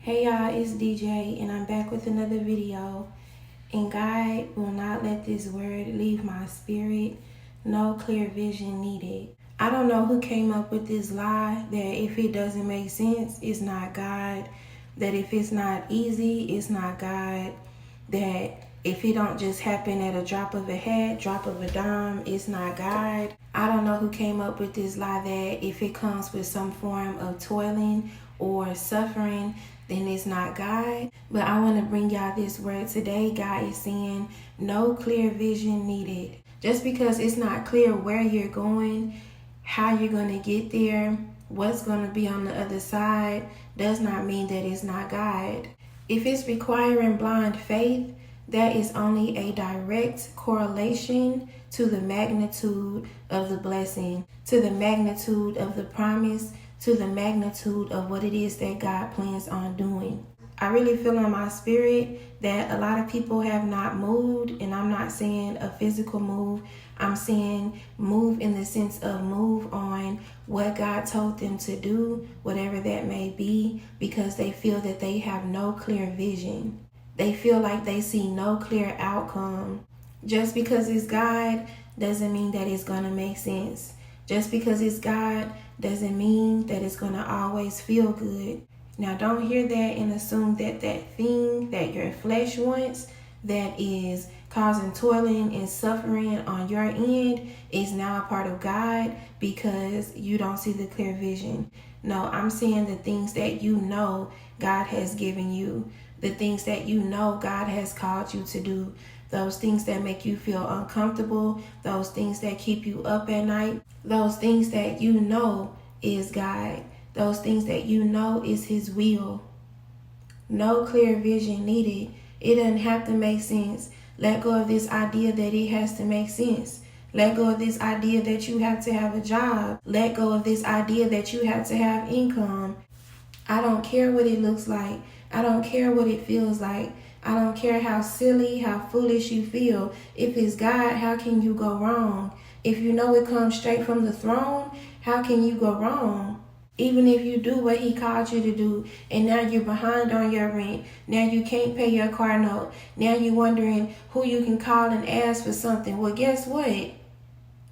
Hey y'all, it's DJ and I'm back with another video. And God will not let this word leave my spirit. No clear vision needed. I don't know who came up with this lie that if it doesn't make sense, it's not God. That if it's not easy, it's not God. That if it don't just happen at a drop of a hat, drop of a dime, it's not God. I don't know who came up with this lie that if it comes with some form of toiling or suffering, then it's not God. But I want to bring y'all this word today. God is saying no clear vision needed. Just because it's not clear where you're going, how you're going to get there, what's going to be on the other side, does not mean that it's not God. If it's requiring blind faith, that is only a direct correlation to the magnitude of the blessing, to the magnitude of the promise, to the magnitude of what it is that God plans on doing. I really feel in my spirit that a lot of people have not moved, and I'm not saying a physical move. I'm saying move in the sense of move on what God told them to do, whatever that may be, because they feel that they have no clear vision. They feel like they see no clear outcome. Just because it's God doesn't mean that it's going to make sense. Just because it's God doesn't mean that it's going to always feel good. Now, don't hear that and assume that that thing that your flesh wants that is causing toiling and suffering on your end is now a part of God because you don't see the clear vision. No, I'm saying the things that you know God has given you, the things that you know God has called you to do, those things that make you feel uncomfortable, those things that keep you up at night, those things that you know is God, those things that you know is His will. No clear vision needed. It doesn't have to make sense. Let go of this idea that it has to make sense. Let go of this idea that you have to have a job. Let go of this idea that you have to have income. I don't care what it looks like. I don't care what it feels like. I don't care how silly, how foolish you feel. If it's God, how can you go wrong? If you know it comes straight from the throne, how can you go wrong? Even if you do what He called you to do, and now you're behind on your rent, now you can't pay your car note, now you're wondering who you can call and ask for something. Well, guess what?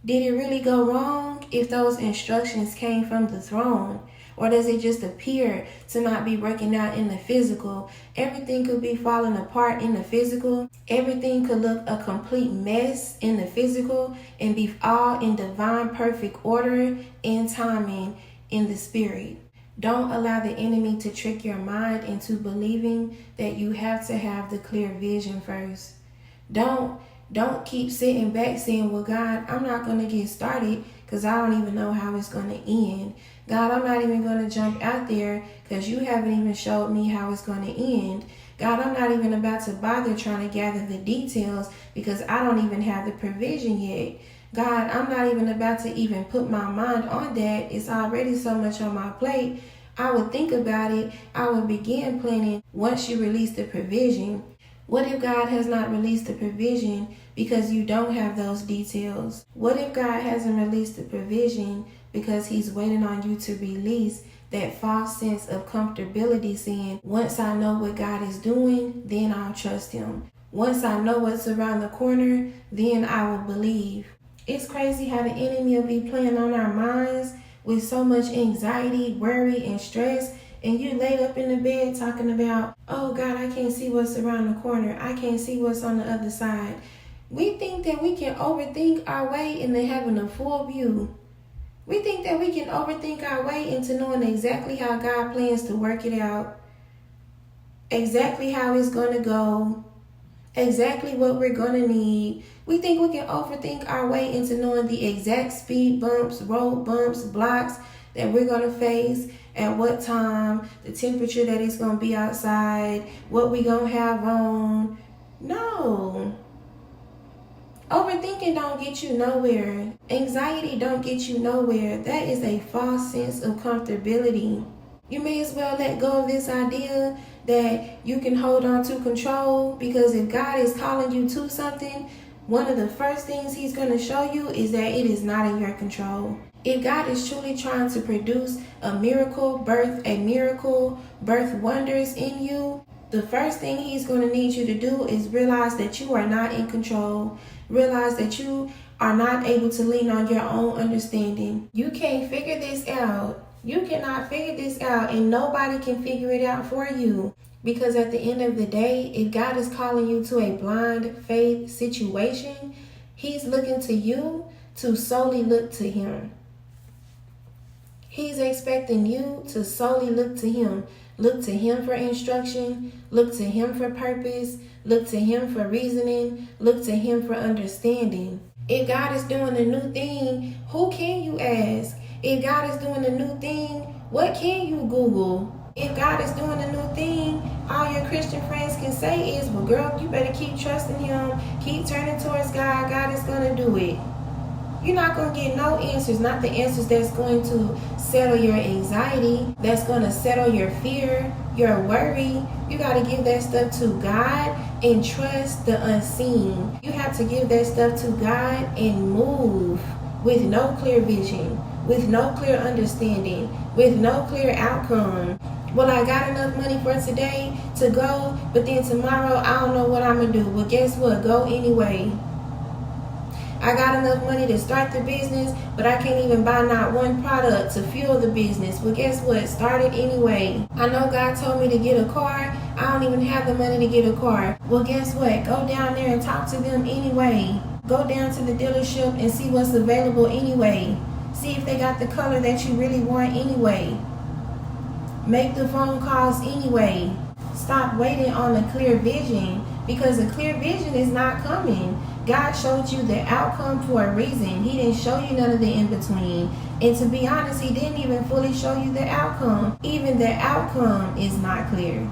Did it really go wrong if those instructions came from the throne? Or does it just appear to not be working out in the physical? Everything could be falling apart in the physical. Everything could look a complete mess in the physical and be all in divine perfect order and timing in the spirit. Don't allow the enemy to trick your mind into believing that you have to have the clear vision first. Don't keep sitting back saying, well, God, I'm not going to get started because I don't even know how it's going to end. God, I'm not even going to jump out there because you haven't even showed me how it's going to end. God, I'm not even about to bother trying to gather the details because I don't even have the provision yet. God, I'm not even about to even put my mind on that. It's already so much on my plate. I would think about it. I would begin planning once you release the provision. What if God has not released the provision because you don't have those details? What if God hasn't released the provision because He's waiting on you to release that false sense of comfortability, saying, once I know what God is doing, then I'll trust Him. Once I know what's around the corner, then I will believe. It's crazy how the enemy will be playing on our minds with so much anxiety, worry, and stress. And you laid up in the bed talking about, oh God, I can't see what's around the corner. I can't see what's on the other side. We think that we can overthink our way into having a full view. We think that we can overthink our way into knowing exactly how God plans to work it out, exactly how it's going to go, exactly what we're going to need. We think we can overthink our way into knowing the exact speed bumps, road bumps, blocks that we're going to face, at what time, the temperature that it's going to be outside, what we going to have on. No. Overthinking don't get you nowhere. Anxiety don't get you nowhere. That is a false sense of comfortability. You may as well let go of this idea that you can hold on to control, because if God is calling you to something, one of the first things He's going to show you is that it is not in your control. If God is truly trying to produce a miracle, birth wonders in you, the first thing he's going to need you to do is realize that you are not in control. Realize that you are not able to lean on your own understanding. You can't figure this out. You cannot figure this out, and nobody can figure it out for you. Because at the end of the day, if God is calling you to a blind faith situation, he's looking to you to solely look to him. He's expecting you to solely look to him. Look to him for instruction. Look to him for purpose. Look to him for reasoning. Look to him for understanding. If God is doing a new thing, who can you ask? If God is doing a new thing, what can you Google? If God is doing a new thing, all your Christian friends can say is, well, girl, you better keep trusting him. Keep turning towards God. God is going to do it. You're not going to get no answers, not the answers that's going to settle your anxiety, that's going to settle your fear, your worry. You got to give that stuff to God and trust the unseen. You have to give that stuff to God and move with no clear vision, with no clear understanding, with no clear outcome. Well, I got enough money for today to go, but then tomorrow I don't know what I'm going to do. Well, guess what? Go anyway. I got enough money to start the business, but I can't even buy not one product to fuel the business. Well, guess what? Start it anyway. I know God told me to get a car. I don't even have the money to get a car. Well, guess what? Go down there and talk to them anyway. Go down to the dealership and see what's available anyway. See if they got the color that you really want anyway. Make the phone calls anyway. Stop waiting on a clear vision, because a clear vision is not coming. God showed you the outcome for a reason. He didn't show you none of the in-between. And to be honest, he didn't even fully show you the outcome. Even the outcome is not clear.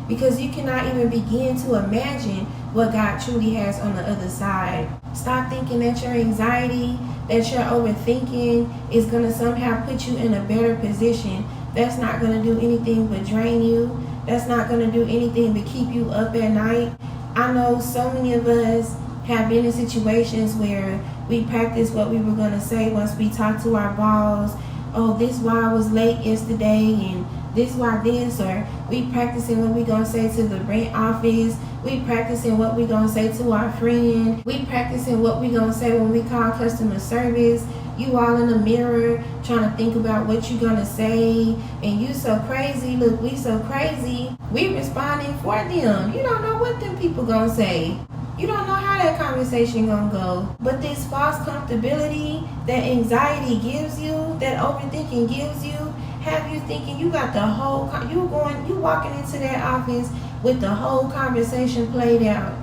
Because you cannot even begin to imagine what God truly has on the other side. Stop thinking that your anxiety, that your overthinking is going to somehow put you in a better position. That's not going to do anything but drain you. That's not going to do anything but keep you up at night. I know so many of us have been in situations where we practiced what we were going to say once we talked to our boss. Oh, this why I was late yesterday, and this why this, or we practicing what we going to say to the rent office. We practicing what we going to say to our friend. We practicing what we going to say when we call customer service. You all in the mirror trying to think about what you going to say, and you so crazy. Look, we so crazy. We responding for them. You don't know what them people going to say. You don't know how that conversation going to go. But this false comfortability that anxiety gives you, that overthinking gives you, have you thinking you got the whole, you walking into that office with the whole conversation played out.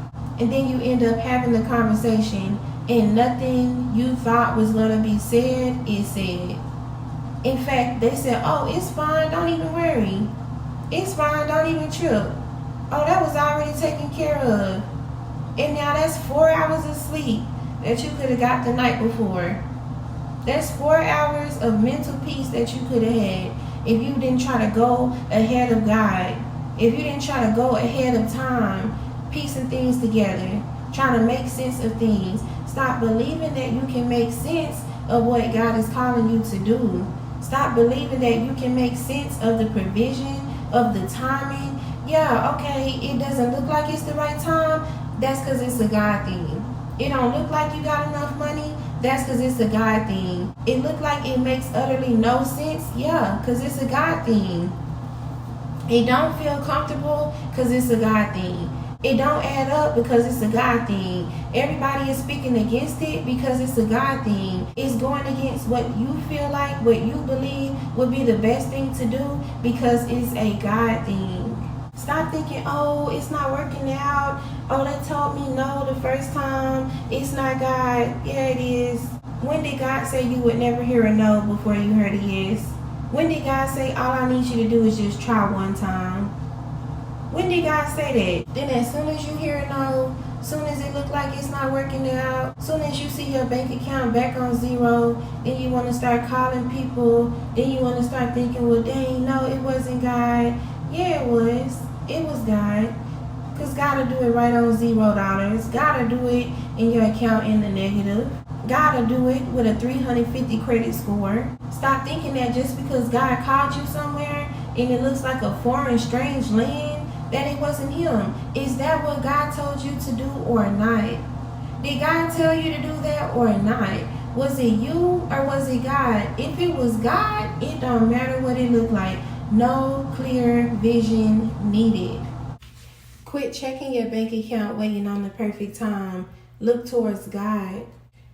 And then you end up having the conversation and nothing you thought was going to be said is said. In fact, they said, oh, it's fine, don't even worry. It's fine, don't even trip. Oh, that was already taken care of. And now that's 4 hours of sleep that you could have got the night before. That's 4 hours of mental peace that you could have had if you didn't try to go ahead of God. If you didn't try to go ahead of time, piecing things together, trying to make sense of things. Stop believing that you can make sense of what God is calling you to do. Stop believing that you can make sense of the provision, of the timing. Yeah, okay, it doesn't look like it's the right time. That's because it's a God thing. It don't look like you got enough money. That's because it's a God thing. It look like it makes utterly no sense. Yeah, because it's a God thing. It don't feel comfortable because it's a God thing. It don't add up because it's a God thing. Everybody is speaking against it because it's a God thing. It's going against what you feel like, what you believe would be the best thing to do because it's a God thing. Stop thinking, oh, it's not working out. Oh, they told me no the first time. It's not God. Yeah, it is. When did God say you would never hear a no before you heard a yes? When did God say all I need you to do is just try one time? When did God say that? Then as soon as you hear a no, as soon as it look like it's not working out, as soon as you see your bank account back on zero, then you want to start calling people, then you want to start thinking, well, dang, no, it wasn't God. Yeah, it was. It was God. Because God will do it right on $0. God will do it in your account in the negative. God will do it with a 350 credit score. Stop thinking that just because God called you somewhere and it looks like a foreign, strange land, that it wasn't him. Is that what God told you to do or not? Did God tell you to do that or not? Was it you or was it God? If it was God, it don't matter what it looked like. No clear vision needed. Quit checking your bank account waiting on the perfect time. Look towards God.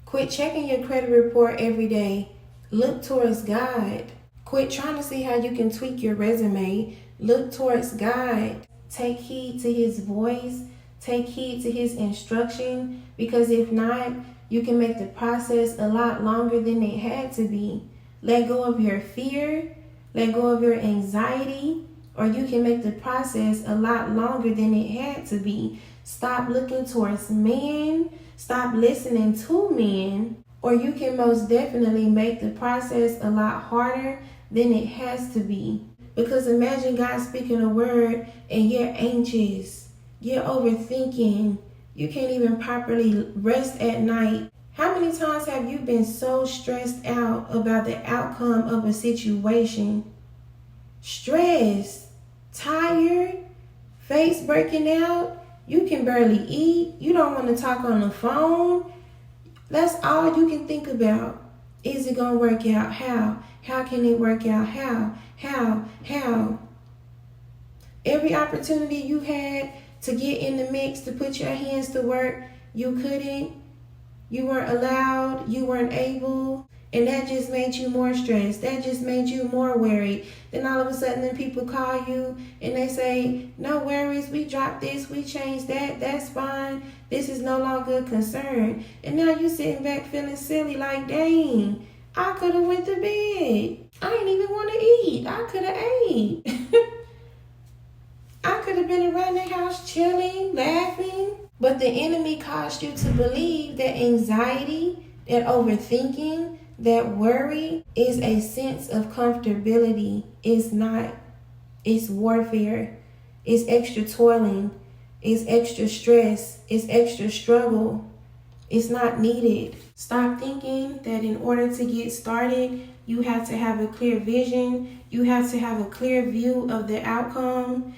Quit checking your credit report every day. Look towards God. Quit trying to see how you can tweak your resume. Look towards God. Take heed to his voice. Take heed to his instruction, because if not, you can make the process a lot longer than it had to be. Let go of your fear. Let go of your anxiety, or you can make the process a lot longer than it had to be. Stop looking towards men. Stop listening to men, or you can most definitely make the process a lot harder than it has to be. Because imagine God speaking a word and you're anxious, you're overthinking, you can't even properly rest at night. How many times have you been so stressed out about the outcome of a situation? Stressed, tired, face breaking out, you can barely eat, you don't want to talk on the phone. That's all you can think about. Is it going to work out? How? How can it work out? How? Every opportunity you had to get in the mix, to put your hands to work, you couldn't. You weren't allowed. You weren't able. And that just made you more stressed. That just made you more worried. Then all of a sudden, then people call you and they say, no worries, we dropped this, we changed that, that's fine. This is no longer a concern. And now you sitting back feeling silly like, dang, I could have went to bed. I didn't even want to eat. I could have ate. I could have been around the house chilling, laughing. But the enemy caused you to believe that anxiety, that overthinking, that worry is a sense of comfortability. It's not. It's warfare. It's extra toiling. It's extra stress. It's extra struggle. It's not needed. Stop thinking that in order to get started, you have to have a clear vision. You have to have a clear view of the outcome.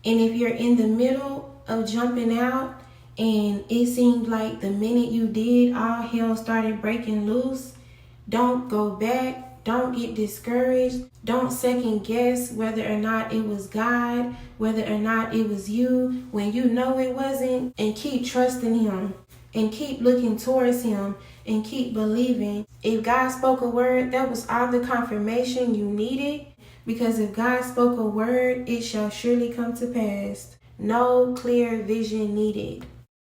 And if you're in the middle of jumping out and it seemed like the minute you did, all hell started breaking loose, don't go back. Don't get discouraged. Don't second guess whether or not it was God, whether or not it was you, when you know it wasn't. And keep trusting him and keep looking towards him and keep believing. If God spoke a word, that was all the confirmation you needed. Because if God spoke a word, it shall surely come to pass. No clear vision needed.